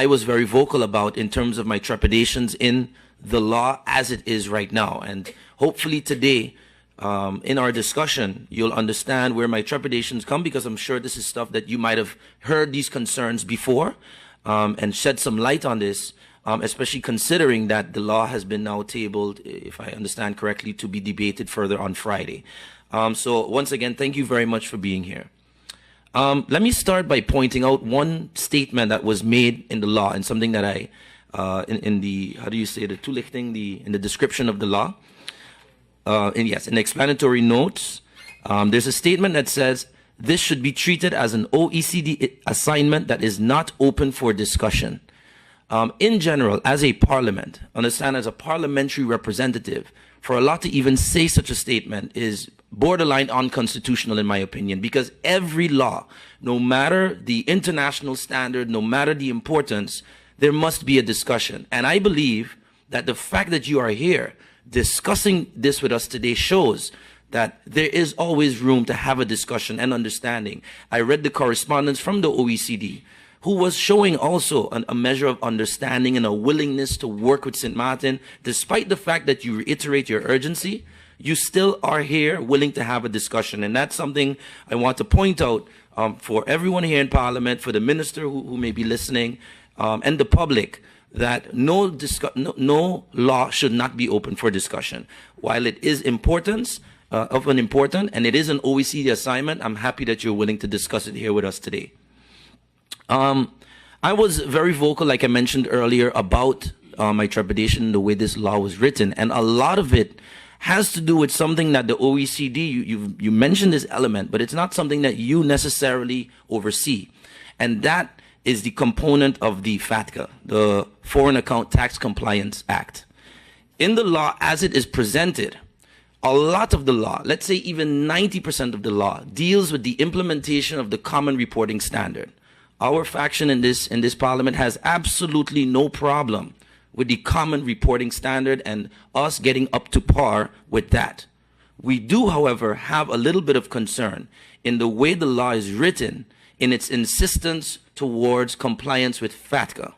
was very vocal about in terms of my trepidations in the law as it is right now. And hopefully today, in our discussion, you'll understand where my trepidations come, because I'm sure this is stuff that you might have heard these concerns before, and shed some light on this, especially considering that the law has been now tabled, if I understand correctly, to be debated further on Friday. So once again, thank you very much for being here. Let me start by pointing out one statement that was made in the law, and something that I, in the, how do you say, the toelichting, in the description of the law, in the explanatory notes, there's a statement that says, this should be treated as an OECD assignment that is not open for discussion. In general, as a parliament, understand as a parliamentary representative, for a law to even say such a statement is borderline unconstitutional in my opinion, because every law, no matter the international standard, no matter the importance, there must be a discussion. And I believe that the fact that you are here discussing this with us today shows that there is always room to have a discussion and understanding. I read the correspondence from the OECD, who was showing also a measure of understanding and a willingness to work with St. Martin. Despite the fact that you reiterate your urgency, you still are here willing to have a discussion. And that's something I want to point out for everyone here in Parliament, for the minister who may be listening, and the public, that no law should not be open for discussion. While it is important, and it is an OECD assignment, I'm happy that you're willing to discuss it here with us today. I was very vocal, like I mentioned earlier, about my trepidation in the way this law was written, and a lot of it has to do with something that the OECD, you mentioned this element, but it's not something that you necessarily oversee, and that is the component of the FATCA, the Foreign Account Tax Compliance Act. In the law as it is presented, a lot of the law, let's say even 90% of the law, deals with the implementation of the Common Reporting Standard. Our faction in this parliament has absolutely no problem with the Common Reporting Standard and us getting up to par with that. We do, however, have a little bit of concern in the way the law is written, in its insistence towards compliance with FATCA.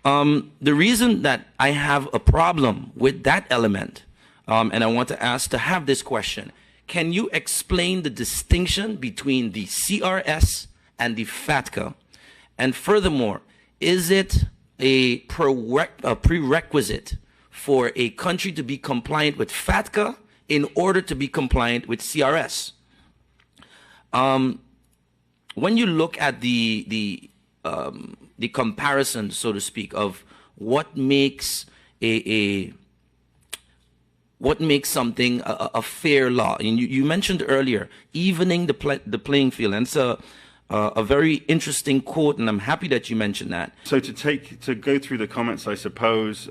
The reason that I have a problem with that element, and I want to ask to have this question, can you explain the distinction between the CRS and the FATCA? And furthermore, is it a prerequisite for a country to be compliant with FATCA in order to be compliant with CRS? When you look at the comparison, so to speak, of what makes something a fair law, and you mentioned earlier evening the playing field, and it's a very interesting quote, and I'm happy that you mentioned that. So to go through the comments, I suppose,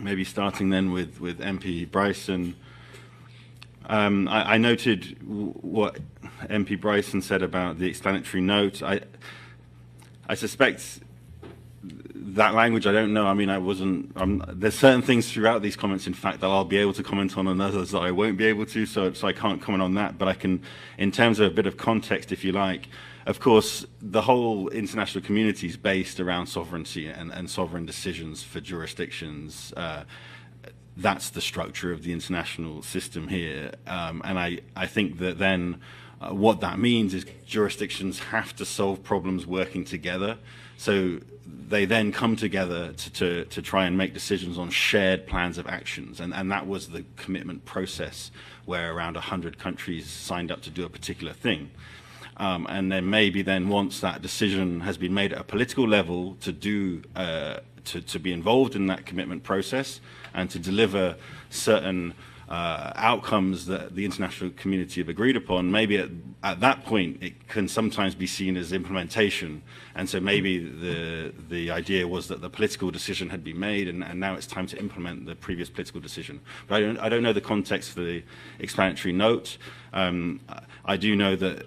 maybe starting then with MP Bryson. I noted what MP Bryson said about the explanatory note. I suspect that language, I don't know. I mean, there's certain things throughout these comments, in fact, that I'll be able to comment on, and others that I won't be able to, so I can't comment on that. But I can, in terms of a bit of context, if you like, of course, the whole international community is based around sovereignty and sovereign decisions for jurisdictions. That's the structure of the international system here. And I think that then what that means is jurisdictions have to solve problems working together. So they then come together to try and make decisions on shared plans of actions. And that was the commitment process, where around 100 countries signed up to do a particular thing. And then maybe then once that decision has been made at a political level to be involved in that commitment process and to deliver certain outcomes that the international community have agreed upon, maybe at that point it can sometimes be seen as implementation. And so maybe the idea was that the political decision had been made, and now it's time to implement the previous political decision. But I don't know the context for the explanatory note. I do know that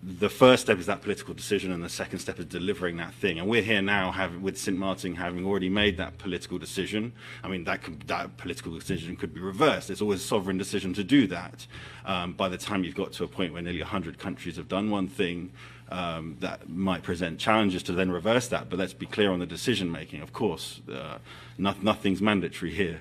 the first step is that political decision, and the second step is delivering that thing. And we're here now with St. Martin having already made that political decision. I mean, that political decision could be reversed. It's always a sovereign decision to do that. By the time you've got to a point where nearly 100 countries have done one thing, that might present challenges to then reverse that. But let's be clear on the decision making. Of course, nothing's mandatory here.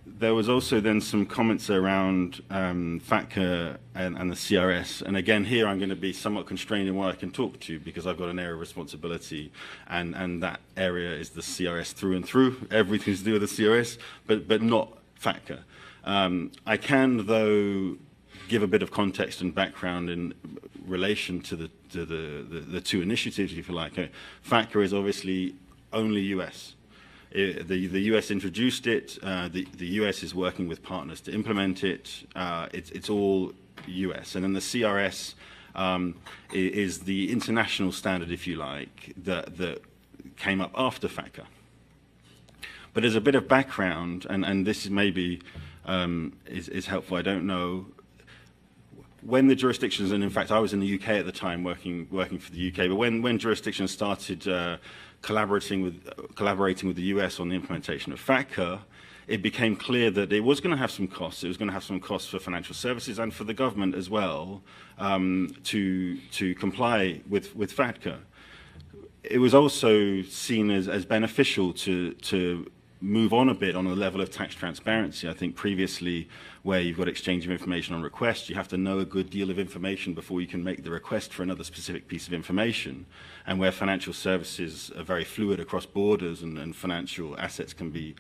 There was also then some comments around FATCA and the CRS. And again, here I'm going to be somewhat constrained in what I can talk to because I've got an area of responsibility, and that area is the CRS through and through. Everything to do with the CRS, but not FATCA. I can, though, give a bit of context and background in relation to the two initiatives, if you like. FATCA is obviously only US. The US introduced it. The US is working with partners to implement it. It's all US. And then the CRS is the international standard, if you like, that came up after FATCA. But as a bit of background, and this is maybe is helpful, I don't know, when the jurisdictions, and in fact I was in the UK at the time working for the UK, but when jurisdictions started collaborating with the US on the implementation of FATCA, it became clear that it was going to have some costs. It was going to have some costs for financial services and for the government as well to comply with FATCA. It was also seen as beneficial to move on a bit on the level of tax transparency. I think previously, where you've got exchange of information on request, you have to know a good deal of information before you can make the request for another specific piece of information. And where financial services are very fluid across borders and financial assets can be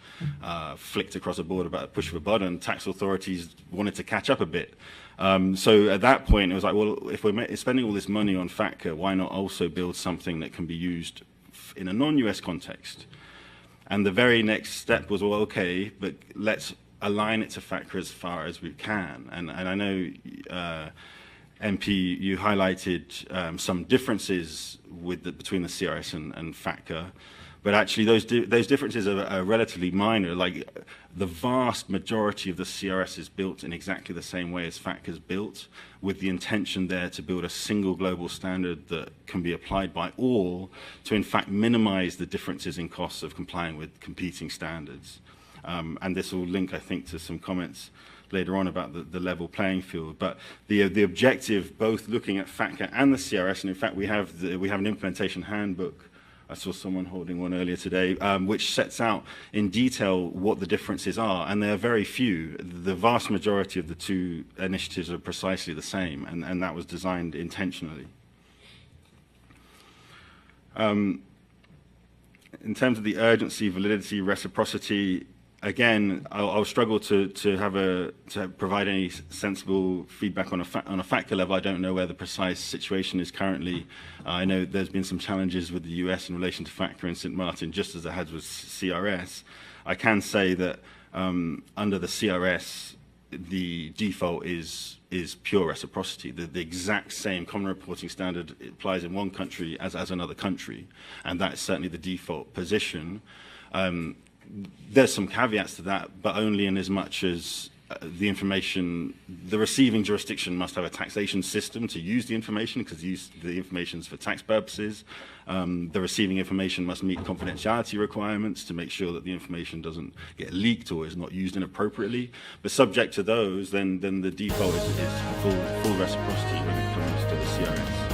flicked across a border by a push of a button, tax authorities wanted to catch up a bit. So at that point, it was like, well, if we're spending all this money on FATCA, why not also build something that can be used in a non-US context? And the very next step was, well, okay, but let's align it to FATCA as far as we can. And I know, MP, you highlighted some differences between the CRS and FATCA, but actually those differences are relatively minor. Like the vast majority of the CRS is built in exactly the same way as FATCA is built, with the intention there to build a single global standard that can be applied by all to in fact minimize the differences in costs of complying with competing standards. And this will link, I think, to some comments later on about the level playing field. But the objective, both looking at FATCA and the CRS, and in fact we have an implementation handbook. I saw someone holding one earlier today, which sets out in detail what the differences are, and there are very few. The vast majority of the two initiatives are precisely the same, and that was designed intentionally. In terms of the urgency, validity, reciprocity, again, I'll struggle to provide any sensible feedback on a FATCA level. I don't know where the precise situation is currently. I know there's been some challenges with the US in relation to FATCA in St. Martin, just as there has with CRS. I can say that under the CRS, the default is pure reciprocity. The exact same common reporting standard applies in one country as another country, and that's certainly the default position. There's some caveats to that, but only in as much as the receiving jurisdiction must have a taxation system to use the information, because the information is for tax purposes. The receiving information must meet confidentiality requirements to make sure that the information doesn't get leaked or is not used inappropriately. But subject to those, then the default is full reciprocity when it comes to the CRS.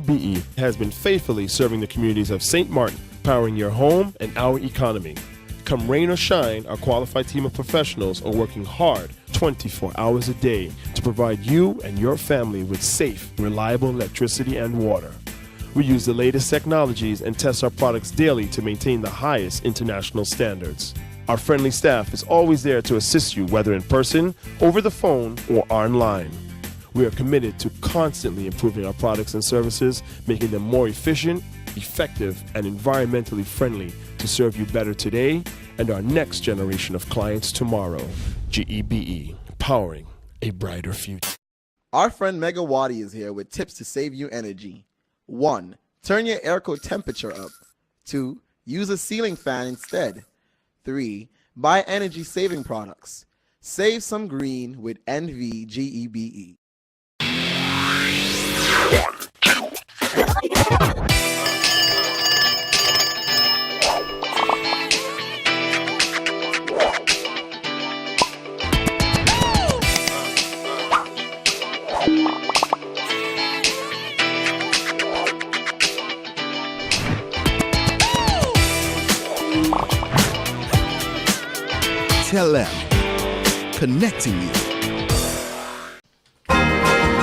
GEBE has been faithfully serving the communities of St. Martin, powering your home and our economy. Come rain or shine, our qualified team of professionals are working hard 24 hours a day to provide you and your family with safe, reliable electricity and water. We use the latest technologies and test our products daily to maintain the highest international standards. Our friendly staff is always there to assist you, whether in person, over the phone, or online. We are committed to constantly improving our products and services, making them more efficient, effective, and environmentally friendly to serve you better today and our next generation of clients tomorrow. GEBE, powering a brighter future. Our friend Megawati is here with tips to save you energy. 1. Turn your airco temperature up. 2. Use a ceiling fan instead. 3. Buy energy-saving products. Save some green with NVGEBE. Tell them, connecting you.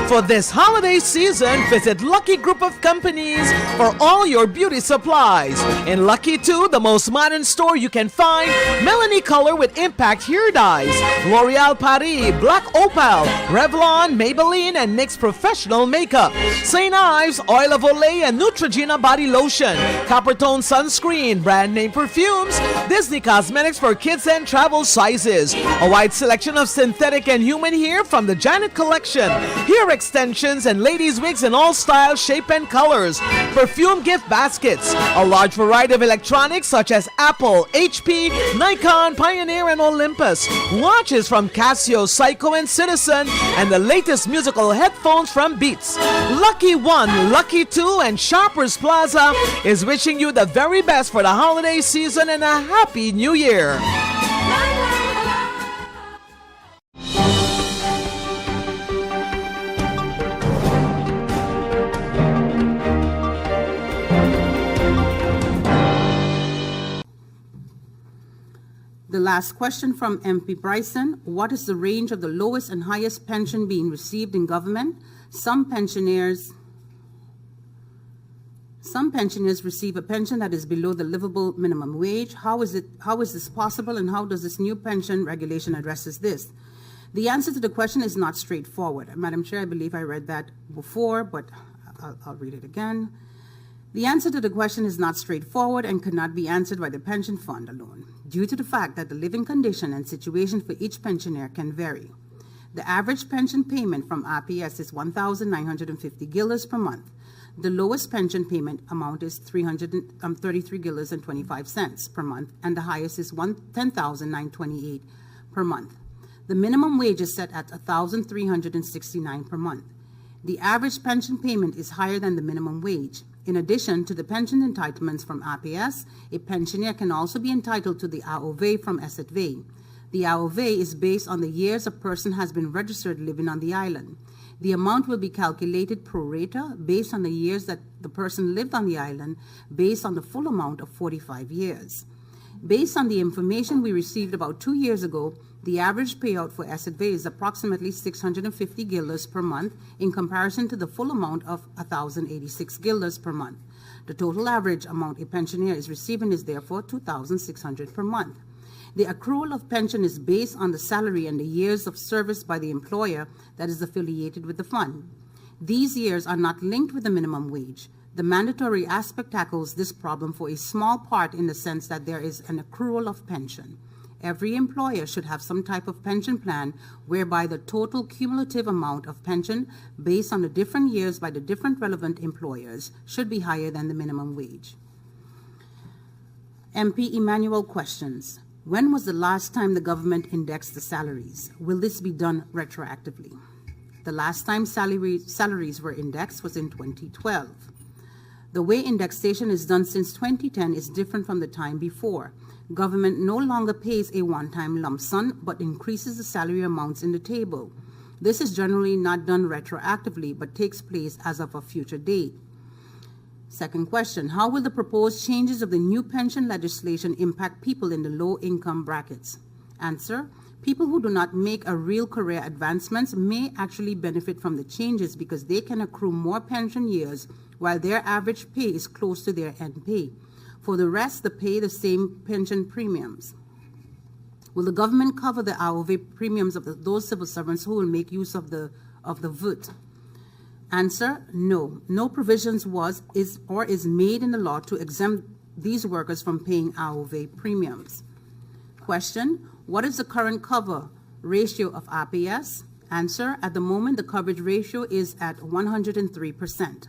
For this holiday season, visit Lucky Group of Companies for all your beauty supplies. In Lucky 2, the most modern store you can find, Melanie Color with Impact Hair Dyes, L'Oreal Paris, Black Opal, Revlon, Maybelline, and NYX Professional Makeup, St. Ives, Oil of Olay, and Neutrogena Body Lotion, Coppertone Sunscreen, brand name perfumes, Disney Cosmetics for kids and travel sizes, a wide selection of synthetic and human hair from the Janet Collection, hair extensions and ladies' wigs in all styles, shape, and colors, perfume gift baskets, a large variety of electronics such as Apple, HP, Nikon, Pioneer, and Olympus, watches from Casio, Seiko, and Citizen, and the latest musical headphones from Beats. Lucky 1, Lucky 2, and Shoppers Plaza is wishing you the very best for the holiday season and a happy new year. The last question from MP Bryson: what is the range of the lowest and highest pension being received in government? Some pensioners receive a pension that is below the livable minimum wage. How is this possible, and how does this new pension regulation addresses this? The answer to the question is not straightforward. Madam Chair, I believe I read that before, but I'll read it again. The answer to the question is not straightforward and could not be answered by the pension fund alone, due to the fact that the living condition and situation for each pensioner can vary. The average pension payment from RPS is 1,950 guilders per month. The lowest pension payment amount is 333 guilders and 25 cents per month, and the highest is 10,928 per month. The minimum wage is set at 1,369 per month. The average pension payment is higher than the minimum wage. In addition to the pension entitlements from RPS, a pensioner can also be entitled to the AOV from SZV. The AOV is based on the years a person has been registered living on the island. The amount will be calculated pro rata based on the years that the person lived on the island, based on the full amount of 45 years. Based on the information we received about 2 years ago, the average payout for SZV is approximately 650 guilders per month in comparison to the full amount of 1,086 guilders per month. The total average amount a pensioner is receiving is therefore 2,600 per month. The accrual of pension is based on the salary and the years of service by the employer that is affiliated with the fund. These years are not linked with the minimum wage. The mandatory aspect tackles this problem for a small part in the sense that there is an accrual of pension. Every employer should have some type of pension plan whereby the total cumulative amount of pension based on the different years by the different relevant employers should be higher than the minimum wage. MP Emmanuel questions: when was the last time the government indexed the salaries? Will this be done retroactively? The last time salaries were indexed was in 2012. The way indexation is done since 2010 is different from the time before. Government no longer pays a one-time lump sum, but increases the salary amounts in the table. This is generally not done retroactively, but takes place as of a future date. Second question, how will the proposed changes of the new pension legislation impact people in the low-income brackets? Answer, people who do not make a real career advancements may actually benefit from the changes because they can accrue more pension years while their average pay is close to their end pay. For the rest, they pay the same pension premiums. Will the government cover the AOV premiums of those civil servants who will make use of the VUT? Answer, no. No provisions is made in the law to exempt these workers from paying AOV premiums. Question, what is the current cover ratio of RPS? Answer, at the moment the coverage ratio is at 103%.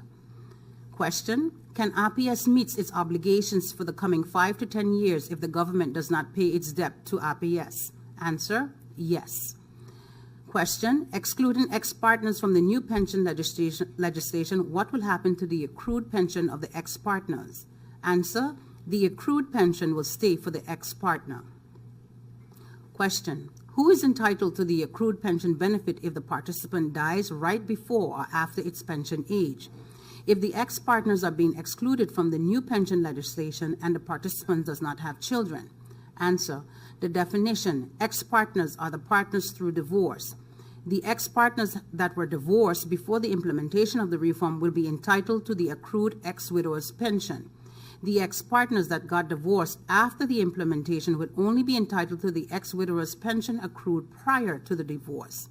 Question, can RPS meet its obligations for the coming 5 to 10 years if the government does not pay its debt to RPS? Answer, yes. Question, excluding ex-partners from the new pension legislation, what will happen to the accrued pension of the ex-partners? Answer, the accrued pension will stay for the ex-partner. Question, who is entitled to the accrued pension benefit if the participant dies right before or after its pension age? If the ex-partners are being excluded from the new pension legislation and the participant does not have children? Answer, the definition, ex-partners are the partners through divorce. The ex-partners that were divorced before the implementation of the reform will be entitled to the accrued ex-widower's pension. The ex-partners that got divorced after the implementation would only be entitled to the ex-widower's pension accrued prior to the divorce.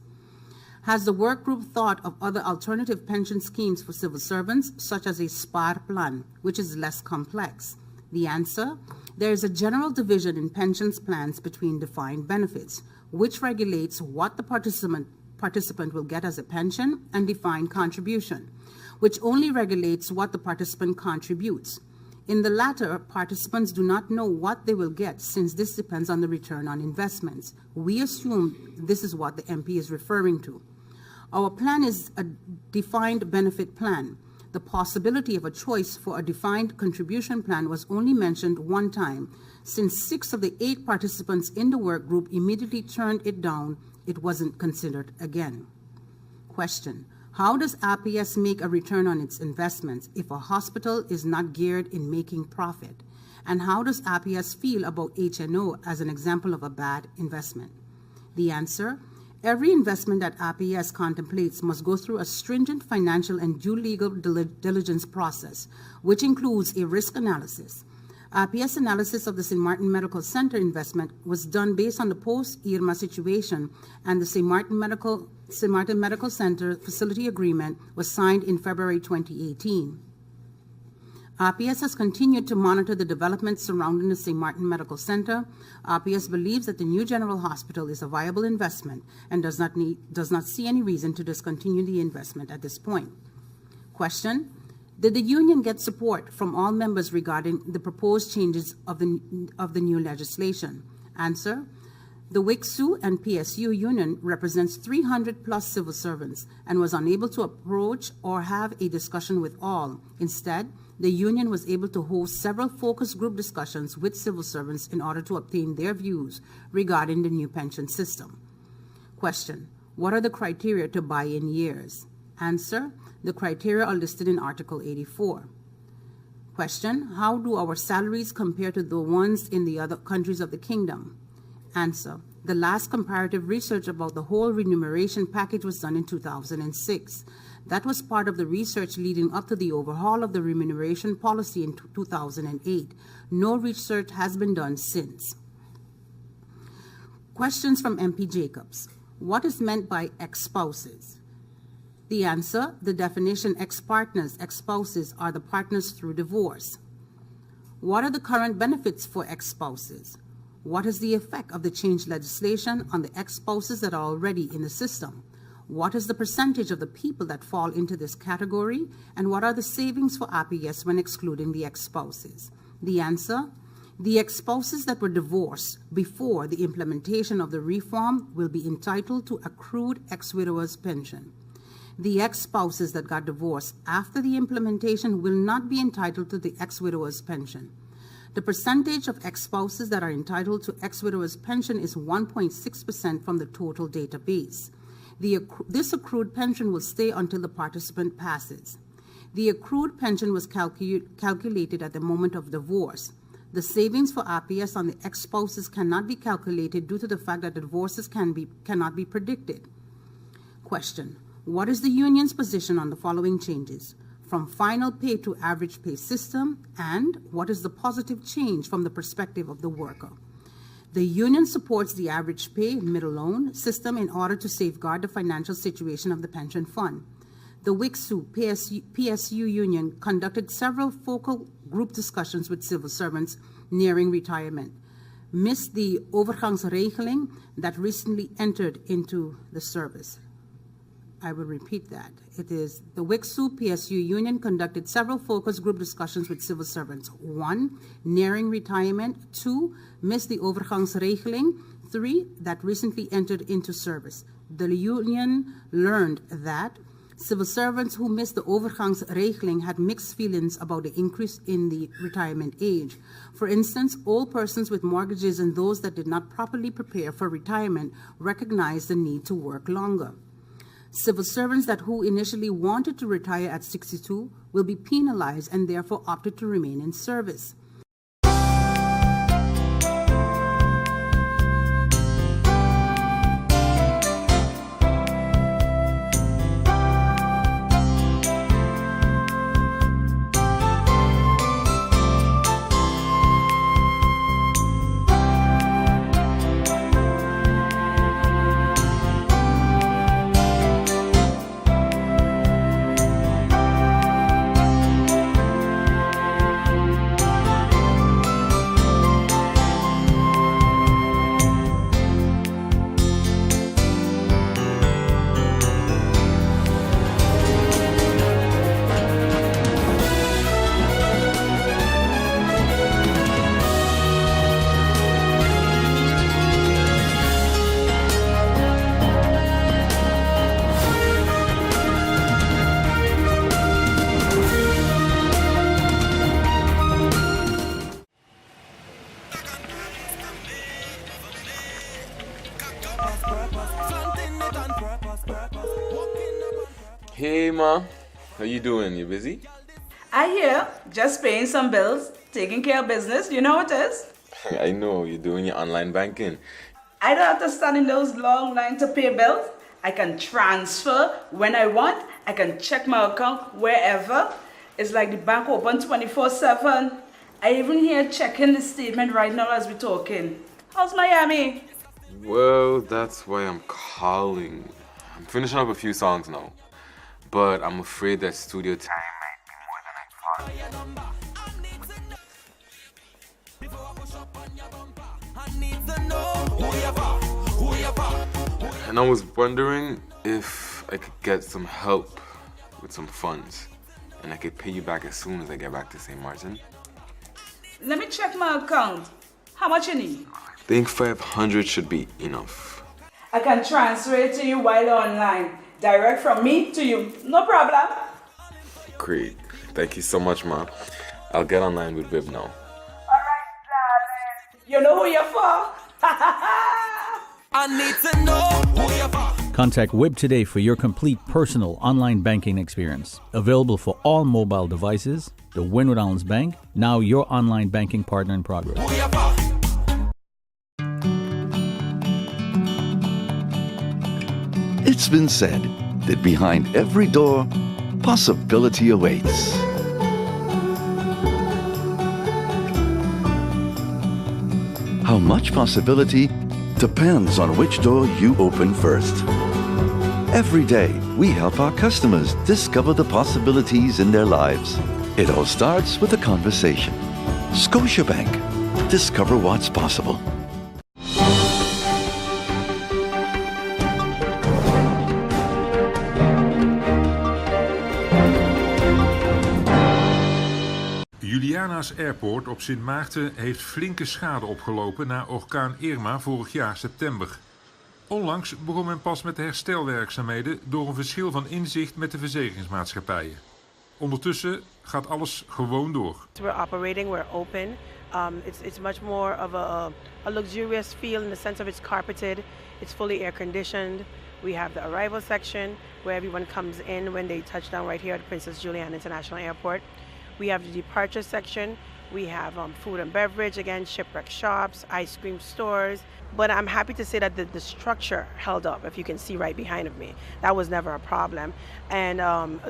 Has the work group thought of other alternative pension schemes for civil servants, such as a SPAR plan, which is less complex? The answer, there is a general division in pensions plans between defined benefits, which regulates what the participant will get as a pension, and defined contribution, which only regulates what the participant contributes. In the latter, participants do not know what they will get since this depends on the return on investments. We assume this is what the MP is referring to. Our plan is a defined benefit plan. The possibility of a choice for a defined contribution plan was only mentioned one time. Since 6 of the 8 participants in the work group immediately turned it down, it wasn't considered again. Question, how does RPS make a return on its investments if a hospital is not geared in making profit? And how does RPS feel about HNO as an example of a bad investment? The answer, every investment that RPS contemplates must go through a stringent financial and due legal diligence process, which includes a risk analysis. RPS analysis of the St. Martin Medical Center investment was done based on the post-Irma situation, and the St. Martin Medical Center facility agreement was signed in February 2018. RPS has continued to monitor the developments surrounding the St. Martin Medical Center. RPS believes that the new general hospital is a viable investment and does not see any reason to discontinue the investment at this point. Question, did the union get support from all members regarding the proposed changes of the new legislation? Answer, the WICSU and PSU union represents 300 plus civil servants and was unable to approach or have a discussion with all. Instead, the union was able to host several focus group discussions with civil servants in order to obtain their views regarding the new pension system. Question, what are the criteria to buy in years? Answer, the criteria are listed in Article 84. Question, how do our salaries compare to the ones in the other countries of the kingdom? Answer, the last comparative research about the whole remuneration package was done in 2006. That was part of the research leading up to the overhaul of the remuneration policy in 2008. No research has been done since. Questions from MP Jacobs. What is meant by ex-spouses? The answer, the definition, ex-partners, ex-spouses are the partners through divorce. What are the current benefits for ex-spouses? What is the effect of the changed legislation on the ex-spouses that are already in the system? What is the percentage of the people that fall into this category? And what are the savings for RPS when excluding the ex-spouses? The answer, the ex-spouses that were divorced before the implementation of the reform will be entitled to accrued ex-widower's pension. The ex-spouses that got divorced after the implementation will not be entitled to the ex-widower's pension. The percentage of ex-spouses that are entitled to ex-widower's pension is 1.6% from the total database. This accrued pension will stay until the participant passes. The accrued pension was calculated at the moment of divorce. The savings for RPS on the ex-spouses cannot be calculated due to the fact that divorces cannot be predicted. Question: what is the union's position on the following changes? From final pay to average pay system, and what is the positive change from the perspective of the worker? The union supports the average pay middle loan system in order to safeguard the financial situation of the pension fund. The WICSU PSU union conducted several focal group discussions with civil servants nearing retirement, missed the overgangsregeling that recently entered into the service. I will repeat that. It is the WICSU PSU union conducted several focus group discussions with civil servants. 1, nearing retirement. 2, missed the overgangsregeling. 3, that recently entered into service. The union learned that civil servants who missed the overgangsregeling had mixed feelings about the increase in the retirement age. For instance, old persons with mortgages and those that did not properly prepare for retirement recognized the need to work longer. Civil servants who initially wanted to retire at 62 will be penalized and therefore opted to remain in service. Hey ma, how you doing? You busy? I hear, just paying some bills, taking care of business, you know what it is? I know, you're doing your online banking. I don't have to stand in those long lines to pay bills. I can transfer when I want. I can check my account wherever. It's like the bank open 24/7. I even here checking the statement right now as we're talking. How's Miami? Well, that's why I'm calling. I'm finishing up a few songs now, but I'm afraid that studio time might be more than I thought. And I was wondering if I could get some help with some funds, and I could pay you back as soon as I get back to St. Martin. Let me check my account. How much you need? I think 500 should be enough. I can transfer it to you while online. Direct from me to you. No problem. Great. Thank you so much, Ma. I'll get online with Bib now. Alright, darling. You know who you're for? I need to know who you're for. Contact WIB today for your complete personal online banking experience. Available for all mobile devices. The Windward Islands Bank, now your online banking partner in progress. It's been said that behind every door, possibility awaits. How much possibility depends on which door you open first. Every day, we help our customers discover the possibilities in their lives. It all starts with a conversation. Scotiabank. Discover what's possible. Juliana's Airport op Sint Maarten heeft flinke schade opgelopen na orkaan Irma vorig jaar september. Onlangs begon men pas met de herstelwerkzaamheden door een verschil van inzicht met de verzekeringsmaatschappijen. Ondertussen gaat alles gewoon door. We're operating, we're open. It's much more of a luxurious feel in the sense of it's carpeted, it's fully air conditioned. We have the arrival section where everyone comes in when they touch down right here at Princess Juliana International Airport. We have the departure section. We have food and beverage, again, shipwreck shops, ice cream stores. But I'm happy to say that the structure held up, if you can see right behind of me. That was never a problem. And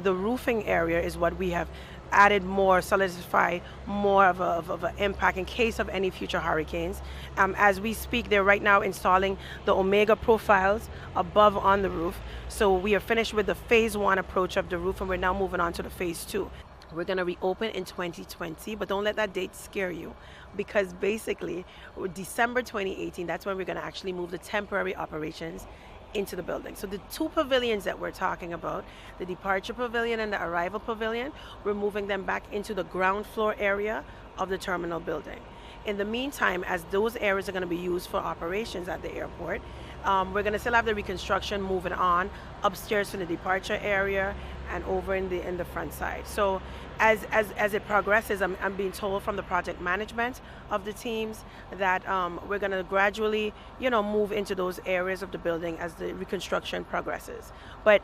the roofing area is what we have added more, solidify more of an impact in case of any future hurricanes. As we speak, they're right now installing the Omega profiles above on the roof. So we are finished with the phase 1 approach of the roof, and we're now moving on to the phase 2. We're going to reopen in 2020, but don't let that date scare you, because basically December 2018, that's when we're going to actually move the temporary operations into the building. So the 2 pavilions that we're talking about, the departure pavilion and the arrival pavilion, we're moving them back into the ground floor area of the terminal building. In the meantime, as those areas are going to be used for operations at the airport, we're going to still have the reconstruction moving on upstairs from the departure area and over in the front side. So as it progresses, I'm being told from the project management of the teams that we're going to gradually, move into those areas of the building as the reconstruction progresses. But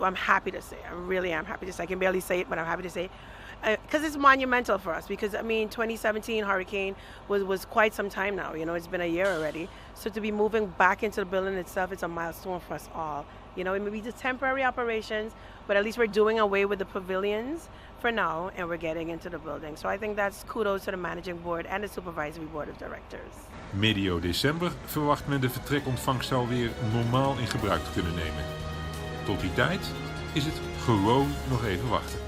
I'm happy to say, I really am happy to say, I can barely say it, but I'm happy to say, because it's monumental for us, because 2017 hurricane was quite some time now. It's been a year already. So to be moving back into the building itself, it's a milestone for us all. It may be just temporary operations, but at least we're doing away with the pavilions for now, and we're getting into the building. So I think that's kudos to the managing board and the supervisory board of directors. Medio december verwacht men de vertrekontvangst alweer normaal in gebruik te kunnen nemen. Tot die tijd is het gewoon nog even wachten.